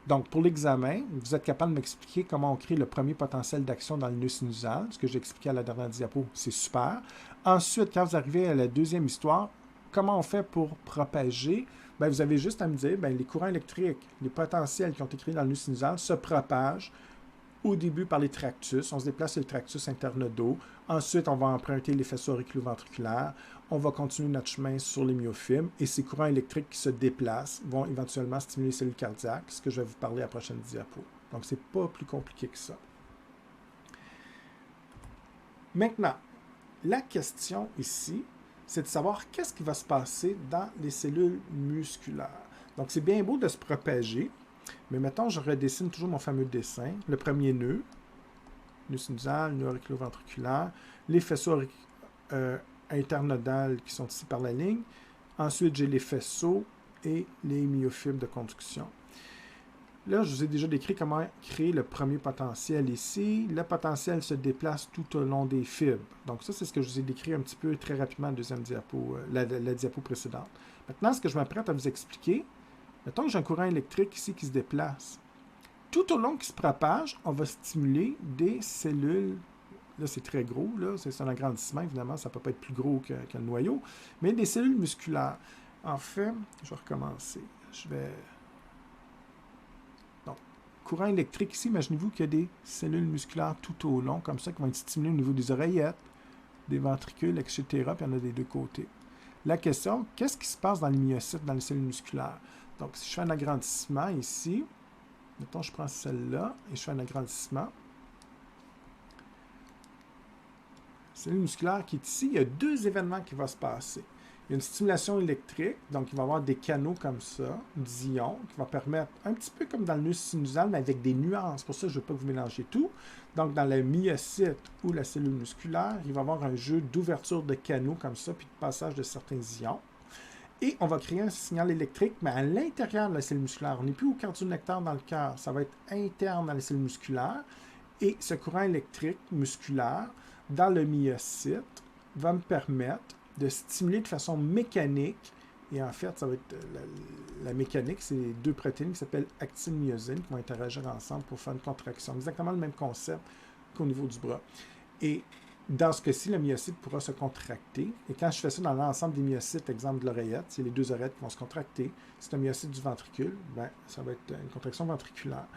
Donc, pour l'examen, vous êtes capable de m'expliquer comment on crée le premier potentiel d'action dans le nœud sinusal, ce que j'ai expliqué à la dernière diapo, c'est super. Ensuite, quand vous arrivez à la deuxième histoire, comment on fait pour propager? Bien, vous avez juste à me dire, bien, les courants électriques, les potentiels qui ont été créés dans le nœud sinusal se propagent au début par les tractus. On se déplace sur les tractus internodaux. Ensuite, on va emprunter les faisceaux auriculo-ventriculaires. On va continuer notre chemin sur les myofibres. Et ces courants électriques qui se déplacent vont éventuellement stimuler les cellules cardiaques, ce que je vais vous parler à la prochaine diapo. Donc, ce n'est pas plus compliqué que ça. Maintenant, la question ici, c'est de savoir qu'est-ce qui va se passer dans les cellules musculaires. Donc, c'est bien beau de se propager, mais mettons, je redessine toujours mon fameux dessin. Le premier nœud sinusal, nœud auriculo-ventriculaire, les faisceaux internodales qui sont ici par la ligne. Ensuite, j'ai les faisceaux et les myofibres de conduction. Là, je vous ai déjà décrit comment créer le premier potentiel ici. Le potentiel se déplace tout au long des fibres. Donc ça, c'est ce que je vous ai décrit un petit peu très rapidement la deuxième diapo, la diapo précédente. Maintenant, ce que je m'apprête à vous expliquer, mettons que j'ai un courant électrique ici qui se déplace. Tout au long qui se propage, on va stimuler des cellules. Là, c'est très gros, là, c'est un agrandissement, évidemment, ça ne peut pas être plus gros que le noyau, mais des cellules musculaires. En fait, je vais recommencer. Je vais... Donc, courant électrique ici, imaginez-vous qu'il y a des cellules musculaires tout au long, comme ça, qui vont être stimulées au niveau des oreillettes, des ventricules, etc., puis il y en a des deux côtés. La question, qu'est-ce qui se passe dans les myocytes, dans les cellules musculaires? Donc, si je fais un agrandissement ici, mettons, je prends celle-là et je fais un agrandissement. Cellule musculaire qui est ici, il y a deux événements qui vont se passer. Il y a une stimulation électrique, donc il va y avoir des canaux comme ça, d'ions, qui vont permettre, un petit peu comme dans le nœud sinusal, mais avec des nuances. Pour ça, je ne veux pas que vous mélangez tout. Donc, dans le myocyte ou la cellule musculaire, il va y avoir un jeu d'ouverture de canaux comme ça, puis de passage de certains ions. Et on va créer un signal électrique, mais à l'intérieur de la cellule musculaire. On n'est plus au cardionectaire dans le cœur. Ça va être interne dans la cellule musculaire. Et ce courant électrique musculaire, dans le myocyte, va me permettre de stimuler de façon mécanique. Et en fait, ça va être la mécanique, c'est deux protéines qui s'appellent actine-myosine qui vont interagir ensemble pour faire une contraction. Exactement le même concept qu'au niveau du bras. Et dans ce cas-ci, le myocyte pourra se contracter. Et quand je fais ça dans l'ensemble des myocytes, exemple de l'oreillette, c'est les deux oreillettes qui vont se contracter. C'est un myocyte du ventricule, ben, ça va être une contraction ventriculaire.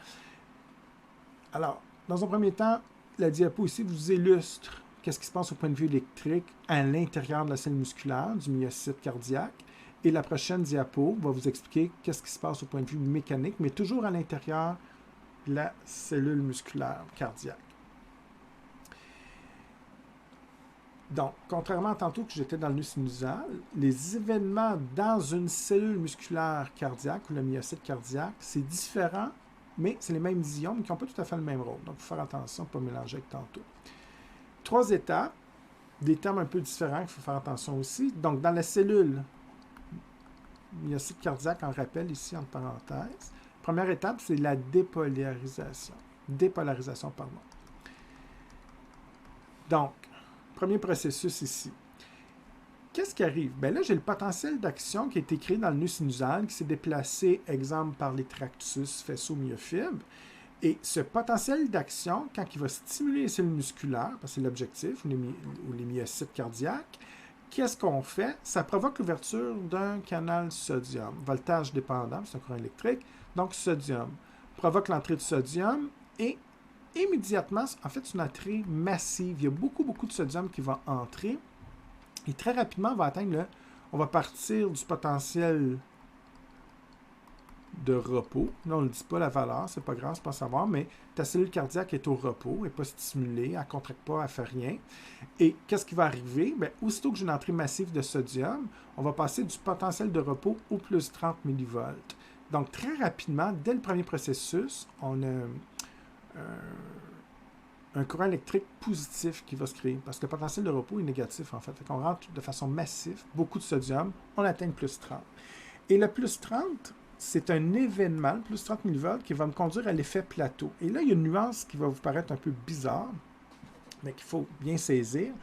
Alors, dans un premier temps, la diapo ici vous illustre qu'est-ce qui se passe au point de vue électrique à l'intérieur de la cellule musculaire, du myocyte cardiaque. Et la prochaine diapo va vous expliquer qu'est-ce qui se passe au point de vue mécanique, mais toujours à l'intérieur de la cellule musculaire cardiaque. Donc, contrairement à tantôt que j'étais dans le nœud sinusal, les événements dans une cellule musculaire cardiaque ou le myocyte cardiaque, c'est différent, mais c'est les mêmes ions, mais qui n'ont pas tout à fait le même rôle. Donc, il faut faire attention de ne pas mélanger avec tantôt. 3 étapes, des termes un peu différents qu'il faut faire attention aussi. Donc, dans la cellule myocyte cardiaque, on rappelle ici, entre parenthèses, première étape, c'est la dépolarisation. Dépolarisation, pardon. Donc, premier processus ici. Qu'est-ce qui arrive? Bien là, j'ai le potentiel d'action qui a été créé dans le nœud sinusal, qui s'est déplacé, exemple, par les tractus faisceau-myofibres. Et ce potentiel d'action, quand il va stimuler les cellules musculaires, parce que c'est l'objectif, ou les myocytes cardiaques, qu'est-ce qu'on fait? Ça provoque l'ouverture d'un canal sodium, voltage dépendant, c'est un courant électrique, donc sodium. Provoque l'entrée de sodium et immédiatement, en fait, c'est une entrée massive. Il y a beaucoup de sodium qui va entrer et très rapidement, on va partir du potentiel de repos. Là, on ne dit pas la valeur, c'est pas grave, c'est pas à savoir, mais ta cellule cardiaque est au repos, elle n'est pas stimulée, elle ne contracte pas, elle ne fait rien. Et qu'est-ce qui va arriver? Bien, aussitôt que j'ai une entrée massive de sodium, on va passer du potentiel de repos au plus 30 millivolts. Donc, très rapidement, dès le premier processus, on a un courant électrique positif qui va se créer, parce que le potentiel de repos est négatif, en fait. Fait qu'on rentre de façon massive, beaucoup de sodium, on atteint le plus 30. Et le plus 30, c'est un événement, le plus 30 millivolts, qui va me conduire à l'effet plateau. Et là, il y a une nuance qui va vous paraître un peu bizarre, mais qu'il faut bien saisir.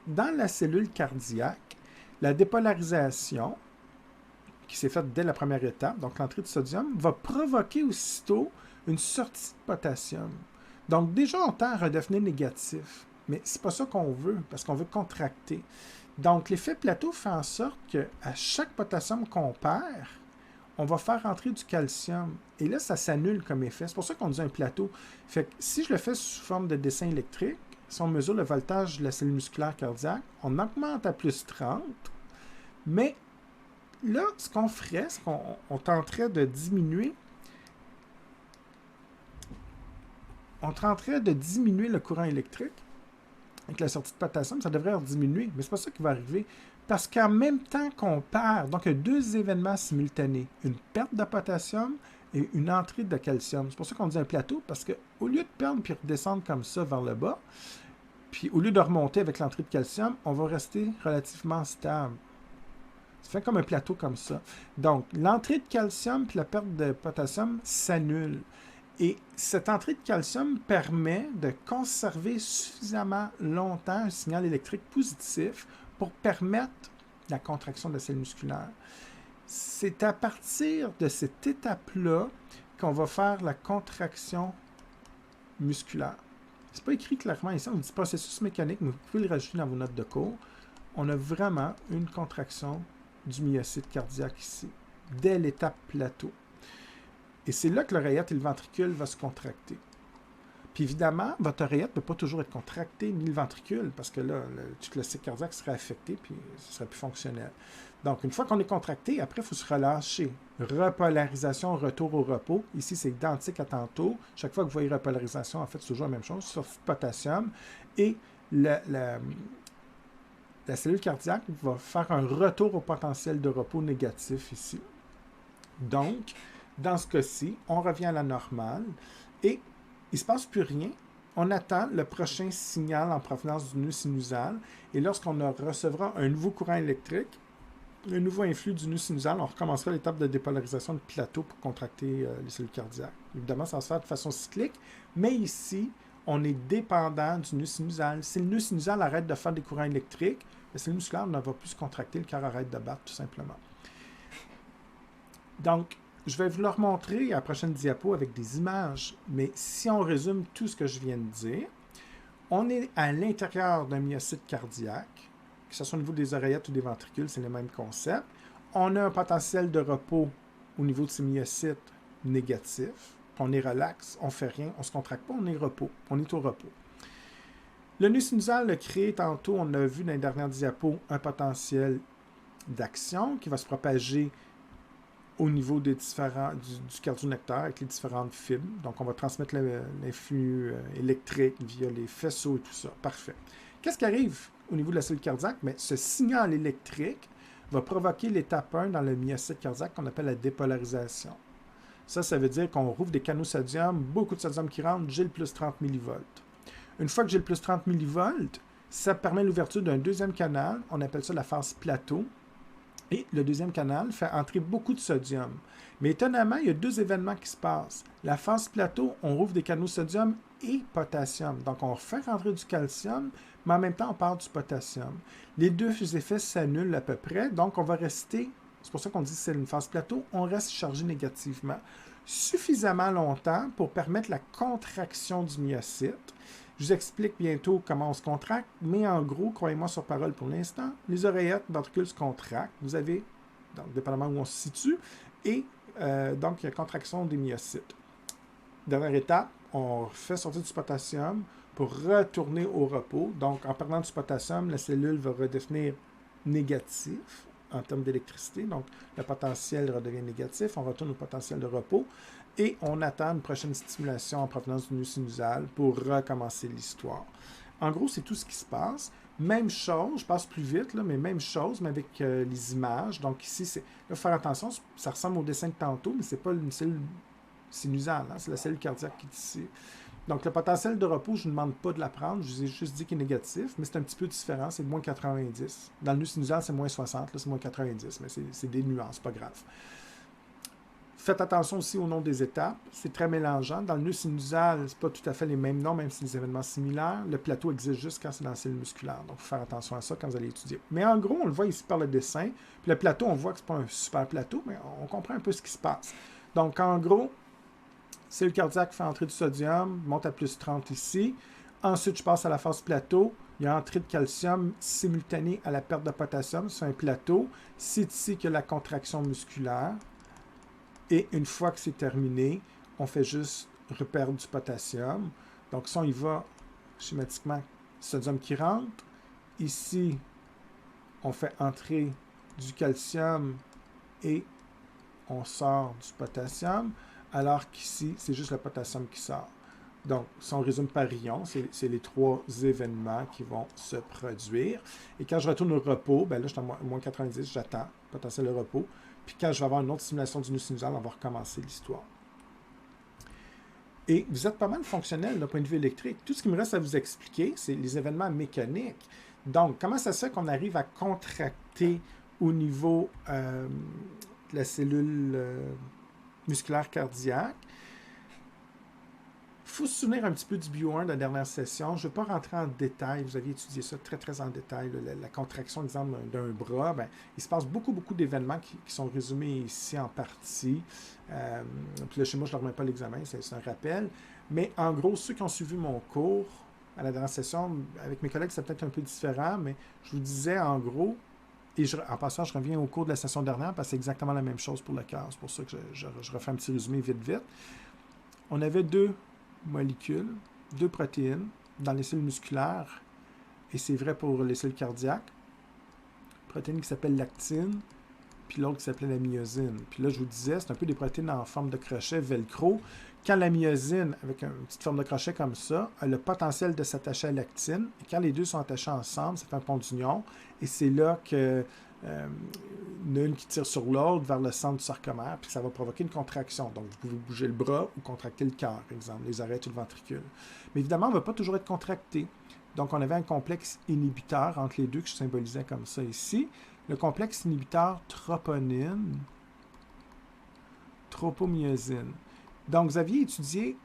Dans la cellule cardiaque, la dépolarisation, qui s'est faite dès la première étape, donc l'entrée de sodium, va provoquer aussitôt une sortie de potassium. Donc, déjà, on tend à redevenir négatif. Mais c'est pas ça qu'on veut, parce qu'on veut contracter. Donc, l'effet plateau fait en sorte qu'à chaque potassium qu'on perd, on va faire entrer du calcium. Et là, ça s'annule comme effet. C'est pour ça qu'on dit un plateau. Fait que si je le fais sous forme de dessin électrique, si on mesure le voltage de la cellule musculaire cardiaque, on augmente à plus 30, mais là, ce qu'on ferait, c'est qu'on tenterait de diminuer. On tenterait de diminuer le courant électrique avec la sortie de potassium, ça devrait diminuer, mais c'est pas ça qui va arriver. Parce qu'en même temps qu'on perd, donc il y a deux événements simultanés, une perte de potassium et une entrée de calcium. C'est pour ça qu'on dit un plateau, parce qu'au lieu de perdre puis redescendre comme ça vers le bas, puis au lieu de remonter avec l'entrée de calcium, on va rester relativement stable. Ça fait comme un plateau comme ça. Donc, l'entrée de calcium puis la perte de potassium s'annulent. Et cette entrée de calcium permet de conserver suffisamment longtemps un signal électrique positif pour permettre la contraction de la cellule musculaire. C'est à partir de cette étape-là qu'on va faire la contraction musculaire. C'est pas écrit clairement ici, on dit processus mécanique, mais vous pouvez le rajouter dans vos notes de cours. On a vraiment une contraction du myocyte cardiaque ici, dès l'étape plateau. Et c'est là que l'oreillette et le ventricule vont se contracter. Puis évidemment, votre oreillette ne peut pas toujours être contractée, ni le ventricule, parce que là, tout le cycle cardiaque serait affecté, puis ce serait plus fonctionnel. Donc, une fois qu'on est contracté, après, il faut se relâcher. Repolarisation, retour au repos. Ici, c'est identique à tantôt. Chaque fois que vous voyez repolarisation, en fait, c'est toujours la même chose, sauf potassium. Et la cellule cardiaque va faire un retour au potentiel de repos négatif ici. Donc, dans ce cas-ci, on revient à la normale et il ne se passe plus rien. On attend le prochain signal en provenance du nœud sinusal et lorsqu'on recevra un nouveau courant électrique, un nouveau influx du nœud sinusal, on recommencera l'étape de dépolarisation de plateau pour contracter les cellules cardiaques. Évidemment, ça va se faire de façon cyclique, mais ici, on est dépendant du nœud sinusal. Si le nœud sinusal arrête de faire des courants électriques, la cellule musculaire ne va plus se contracter, le cœur arrête de battre tout simplement. Donc, je vais vous le remontrer à la prochaine diapo avec des images, mais si on résume tout ce que je viens de dire, on est à l'intérieur d'un myocyte cardiaque, que ce soit au niveau des oreillettes ou des ventricules, c'est le même concept. On a un potentiel de repos au niveau de ces myocytes négatif. On est relax, on ne fait rien, on ne se contracte pas, on est au repos. Le nœud sinusal a créé tantôt, on a vu dans les dernières diapos, un potentiel d'action qui va se propager au niveau des du cardionnecteur avec les différentes fibres. Donc, on va transmettre l'influx électrique via les faisceaux et tout ça. Parfait. Qu'est-ce qui arrive au niveau de la cellule cardiaque? Mais ce signal électrique va provoquer l'étape 1 dans le myocyte cardiaque qu'on appelle la dépolarisation. Ça veut dire qu'on rouvre des canaux sodium, beaucoup de sodium qui rentre, j'ai le plus 30 mV. Une fois que j'ai le plus 30 mV, ça permet l'ouverture d'un deuxième canal, on appelle ça la phase plateau. Et le deuxième canal fait entrer beaucoup de sodium. Mais étonnamment, il y a deux événements qui se passent. La phase plateau, on rouvre des canaux sodium et potassium. Donc, on refait rentrer du calcium, mais en même temps, on part du potassium. Les deux effets s'annulent à peu près. Donc, on va rester, c'est pour ça qu'on dit que c'est une phase plateau, on reste chargé négativement suffisamment longtemps pour permettre la contraction du myocyte. Je vous explique bientôt comment on se contracte, mais en gros, croyez-moi sur parole pour l'instant, les oreillettes, ventricules se contractent. Vous avez, donc, dépendamment où on se situe, et donc il y a contraction des myocytes. Dernière étape, on fait sortir du potassium pour retourner au repos. Donc, en parlant du potassium, la cellule va redevenir négative en termes d'électricité. Donc, le potentiel redevient négatif. On retourne au potentiel de repos. Et on attend une prochaine stimulation en provenance du nœud sinusal pour recommencer l'histoire. En gros, c'est tout ce qui se passe. Même chose, je passe plus vite, là, mais même chose, mais avec les images. Donc ici, il faut faire attention, ça ressemble au dessin de tantôt, mais ce n'est pas une cellule sinusale, hein, c'est la cellule cardiaque qui est ici. Donc le potentiel de repos, je ne demande pas de la prendre, je vous ai juste dit qu'il est négatif, mais c'est un petit peu différent, c'est de moins 90. Dans le nœud sinusal, c'est moins 60, là c'est moins 90, mais c'est des nuances, pas grave. Faites attention aussi au nom des étapes. C'est très mélangeant. Dans le nœud sinusal, ce n'est pas tout à fait les mêmes noms, même si les événements similaires. Le plateau existe juste quand c'est dans la cellule musculaire. Donc, il faut faire attention à ça quand vous allez étudier. Mais en gros, on le voit ici par le dessin. Puis le plateau, on voit que ce n'est pas un super plateau, mais on comprend un peu ce qui se passe. Donc, en gros, cellule cardiaque fait entrer du sodium, monte à plus 30 ici. Ensuite, je passe à la phase plateau. Il y a entrée de calcium simultanée à la perte de potassium. C'est un plateau. C'est ici que la contraction musculaire. Et une fois que c'est terminé, on fait juste reperdre du potassium. Donc ça, on y va schématiquement, sodium qui rentre. Ici, on fait entrer du calcium et on sort du potassium, alors qu'ici, c'est juste le potassium qui sort. Donc, si on résume par ion, c'est les trois événements qui vont se produire. Et quand je retourne au repos, ben là, je suis à moins 90, j'attends, potentiel de repos. Puis quand je vais avoir une autre stimulation du nœud sinusal, on va recommencer l'histoire. Et vous êtes pas mal fonctionnel d'un point de vue électrique. Tout ce qui me reste à vous expliquer, c'est les événements mécaniques. Donc, comment ça se fait qu'on arrive à contracter au niveau de la cellule musculaire cardiaque. Il faut se souvenir un petit peu du bio-1 de la dernière session. Je ne vais pas rentrer en détail. Vous aviez étudié ça très, très en détail. La contraction, exemple, d'un bras. Ben, il se passe beaucoup, beaucoup d'événements qui sont résumés ici en partie. Puis là, chez moi, je ne leur remets pas l'examen. C'est un rappel. Mais en gros, ceux qui ont suivi mon cours à la dernière session, avec mes collègues, c'est peut-être un peu différent, mais je vous disais, en gros, et en passant, je reviens au cours de la session dernière parce que c'est exactement la même chose pour le cœur. C'est pour ça que je refais un petit résumé vite, vite. On avait deux molécules, deux protéines dans les cellules musculaires, et c'est vrai pour les cellules cardiaques. Une protéine qui s'appelle l'actine, puis l'autre qui s'appelait la myosine. Puis là, je vous disais, c'est un peu des protéines en forme de crochet velcro. Quand la myosine, avec une petite forme de crochet comme ça, a le potentiel de s'attacher à l'actine, et quand les deux sont attachés ensemble, ça fait un pont d'union, et c'est là que il y en a une qui tire sur l'autre vers le centre du sarcomère, puis ça va provoquer une contraction. Donc, vous pouvez bouger le bras ou contracter le cœur, par exemple, les oreilles ou le ventricule. Mais évidemment, on ne va pas toujours être contracté. Donc, on avait un complexe inhibiteur entre les deux que je symbolisais comme ça ici. Le complexe inhibiteur troponine, tropomyosine. Donc, vous aviez étudié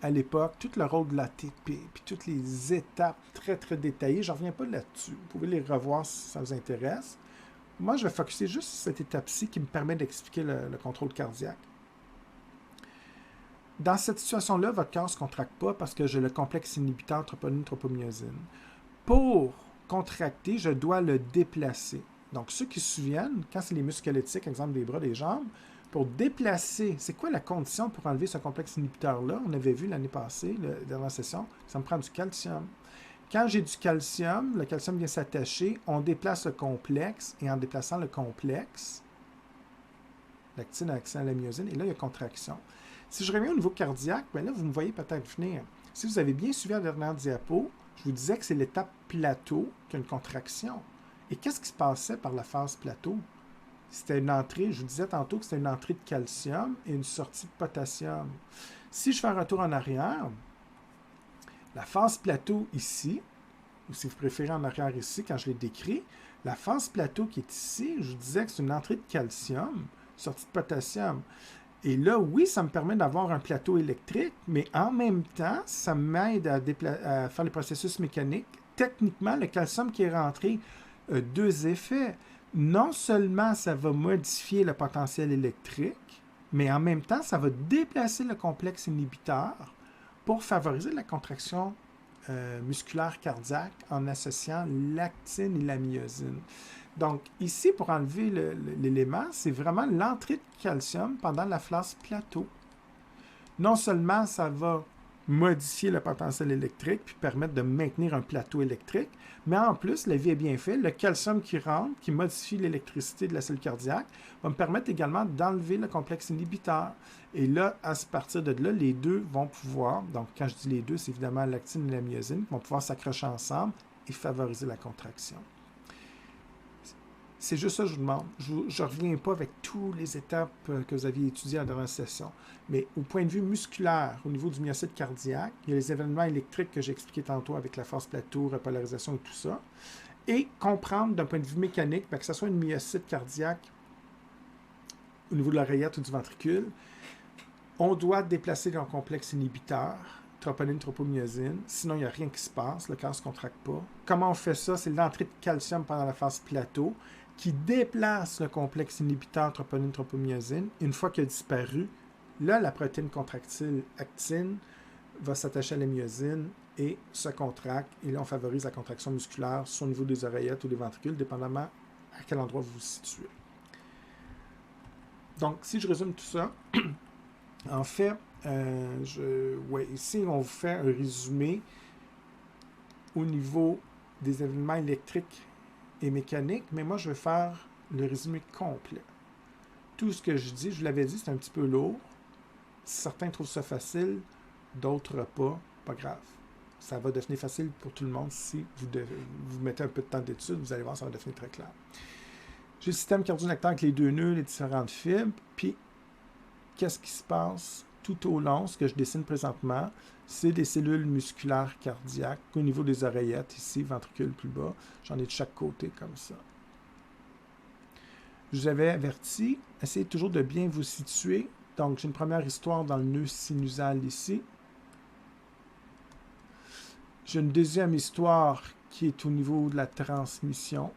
à l'époque tout le rôle de l'ATP, puis toutes les étapes très, très détaillées. Je ne reviens pas là-dessus. Vous pouvez les revoir si ça vous intéresse. Moi, je vais focuser juste sur cette étape-ci qui me permet d'expliquer le contrôle cardiaque. Dans cette situation-là, votre cœur ne se contracte pas parce que j'ai le complexe inhibiteur troponine-tropomyosine. Pour contracter, je dois le déplacer. Donc, ceux qui se souviennent, quand c'est les muscles squelettiques, exemple des bras, des jambes, pour déplacer, c'est quoi la condition pour enlever ce complexe inhibiteur-là? On avait vu l'année passée, dans la session, ça me prend du calcium. Quand j'ai du calcium, le calcium vient s'attacher, on déplace le complexe, et en déplaçant le complexe, l'actine a accès à la myosine, et là, il y a contraction. Si je reviens au niveau cardiaque, bien là, vous me voyez peut-être venir. Si vous avez bien suivi la dernière diapo, je vous disais que c'est l'étape plateau qui a une contraction. Et qu'est-ce qui se passait par la phase plateau? C'était une entrée, je vous disais tantôt que c'était une entrée de calcium et une sortie de potassium. Si je fais un retour en arrière, la phase plateau ici, ou si vous préférez en arrière ici, quand je l'ai décrit, la phase plateau qui est ici, je vous disais que c'est une entrée de calcium, sortie de potassium. Et là, oui, ça me permet d'avoir un plateau électrique, mais en même temps, ça m'aide à faire les processus mécaniques. Techniquement, le calcium qui est rentré a deux effets. Non seulement ça va modifier le potentiel électrique, mais en même temps, ça va déplacer le complexe inhibiteur pour favoriser la contraction musculaire cardiaque en associant l'actine et la myosine. Donc, ici, pour enlever l'élément, c'est vraiment l'entrée de calcium pendant la phase plateau. Non seulement ça va modifier le potentiel électrique puis permettre de maintenir un plateau électrique, mais en plus, la vie est bien faite. Le calcium qui rentre, qui modifie l'électricité de la cellule cardiaque, va me permettre également d'enlever le complexe inhibiteur. Et là, à partir de là, les deux vont pouvoir, donc quand je dis les deux, c'est évidemment l'actine et la myosine, vont pouvoir s'accrocher ensemble et favoriser la contraction. C'est juste ça que je vous demande. Je ne reviens pas avec toutes les étapes que vous aviez étudiées dans la session. Mais au point de vue musculaire, au niveau du myocyte cardiaque, il y a les événements électriques que j'ai expliqués tantôt avec la phase plateau, repolarisation et tout ça. Et comprendre d'un point de vue mécanique, que ce soit une myocyte cardiaque au niveau de l'oreillette ou du ventricule, on doit déplacer le complexe inhibiteur, troponine, tropomyosine, sinon il n'y a rien qui se passe, le cœur ne se contracte pas. Comment on fait ça? C'est l'entrée de calcium pendant la phase plateau qui déplace le complexe inhibiteur troponine, tropomyosine. Une fois qu'il a disparu, là, la protéine contractile actine va s'attacher à la myosine et se contracte. Et là, on favorise la contraction musculaire soit au niveau des oreillettes ou des ventricules, dépendamment à quel endroit vous vous situez. Donc, si je résume tout ça, en fait, ici, on vous fait un résumé au niveau des événements électriques et mécaniques, mais moi, je vais faire le résumé complet. Tout ce que je dis, je vous l'avais dit, c'est un petit peu lourd. Certains trouvent ça facile, d'autres pas. Pas grave. Ça va devenir facile pour tout le monde si vous mettez un peu de temps d'étude. Vous allez voir, ça va devenir très clair. J'ai le système cardio-nectaire avec les deux nœuds, les différentes fibres, puis qu'est-ce qui se passe tout au long, ce que je dessine présentement, c'est des cellules musculaires cardiaques au niveau des oreillettes, ici, ventricule plus bas. J'en ai de chaque côté comme ça. Je vous avais averti, essayez toujours de bien vous situer. Donc, j'ai une première histoire dans le nœud sinusal ici. J'ai une deuxième histoire qui est au niveau de la transmission,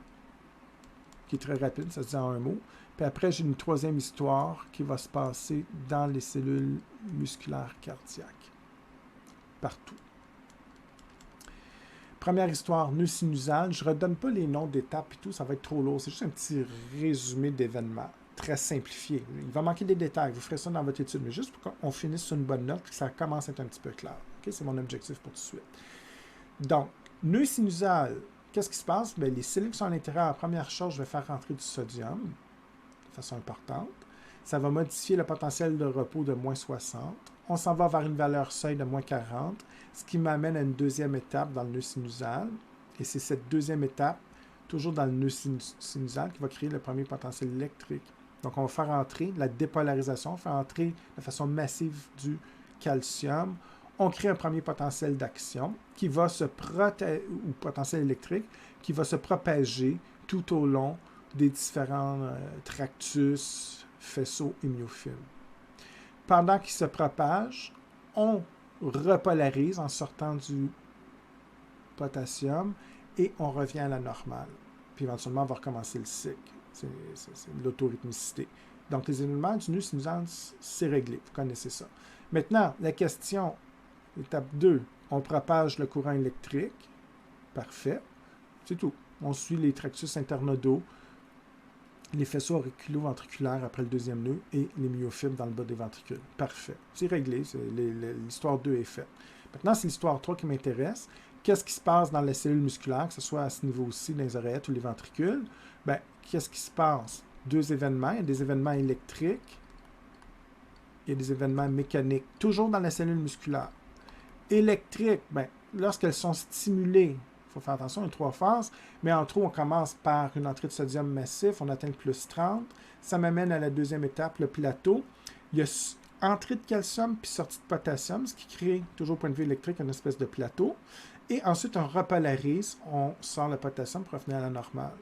qui est très rapide, ça se dit en un mot. Puis après, j'ai une troisième histoire qui va se passer dans les cellules musculaires cardiaques, partout. Première histoire, nœud sinusal. Je ne redonne pas les noms d'étapes et tout, ça va être trop lourd. C'est juste un petit résumé d'événements, très simplifié. Il va manquer des détails, vous ferez ça dans votre étude, mais juste pour qu'on finisse sur une bonne note et que ça commence à être un petit peu clair. Okay? C'est mon objectif pour tout de suite. Donc, nœud sinusal, qu'est-ce qui se passe? Bien, les cellules qui sont à l'intérieur, la première chose, je vais faire rentrer du sodium de façon importante. Ça va modifier le potentiel de repos de moins 60. On s'en va vers une valeur seuil de moins 40, ce qui m'amène à une deuxième étape dans le nœud sinusal. Et c'est cette deuxième étape, toujours dans le nœud sinusal, qui va créer le premier potentiel électrique. Donc, on va faire entrer la dépolarisation, on va faire entrer de façon massive du calcium. On crée un premier potentiel d'action qui va se ou potentiel électrique qui va se propager tout au long des différents tractus, faisceaux et myofibres. Pendant qu'il se propage, on repolarise en sortant du potassium et on revient à la normale. Puis éventuellement, on va recommencer le cycle. C'est l'autorhythmicité. Donc, les éléments du nœud sinusal, c'est réglé. Vous connaissez ça. Maintenant, la question, étape 2, on propage le courant électrique. Parfait. C'est tout. On suit les tractus internodaux, les faisceaux auriculo-ventriculaires après le deuxième nœud et les myofibres dans le bas des ventricules. Parfait. C'est réglé. L'histoire 2 est faite. Maintenant, c'est l'histoire 3 qui m'intéresse. Qu'est-ce qui se passe dans les cellules musculaires, que ce soit à ce niveau-ci, dans les oreillettes ou les ventricules? Bien, qu'est-ce qui se passe? Deux événements. Il y a des événements électriques. Il y a des événements mécaniques. Toujours dans les cellules musculaires. Électriques, bien, lorsqu'elles sont stimulées, il faut faire attention, il y a 3 phases, mais en trop, on commence par une entrée de sodium massif, on atteint le plus 30. Ça m'amène à la deuxième étape, le plateau. Il y a entrée de calcium puis sortie de potassium, ce qui crée, toujours au point de vue électrique, une espèce de plateau. Et ensuite, on repolarise, on sort le potassium pour revenir à la normale.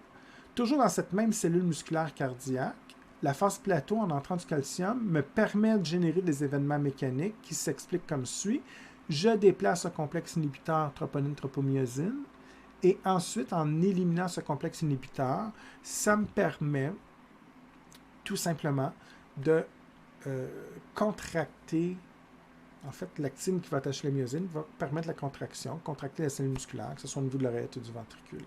Toujours dans cette même cellule musculaire cardiaque, la phase plateau, en entrant du calcium, me permet de générer des événements mécaniques qui s'expliquent comme suit. Je déplace un complexe inhibiteur troponine-tropomyosine et ensuite, en éliminant ce complexe inhibiteur, ça me permet tout simplement de contracter, en fait, l'actine qui va attacher la myosine va permettre la contraction, contracter la cellule musculaire, que ce soit au niveau de l'oreillette ou du ventricule.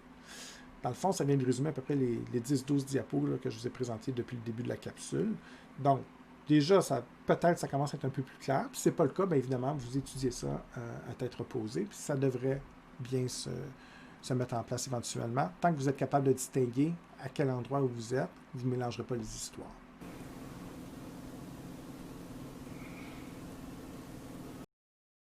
Dans le fond, ça vient de résumer à peu près les 10-12 diapos là, que je vous ai présentés depuis le début de la capsule. Donc, déjà, peut-être ça commence à être un peu plus clair. Puis si ce n'est pas le cas, bien évidemment, vous étudiez ça à tête reposée. Puis ça devrait bien se mettre en place éventuellement. Tant que vous êtes capable de distinguer à quel endroit où vous êtes, vous ne mélangerez pas les histoires.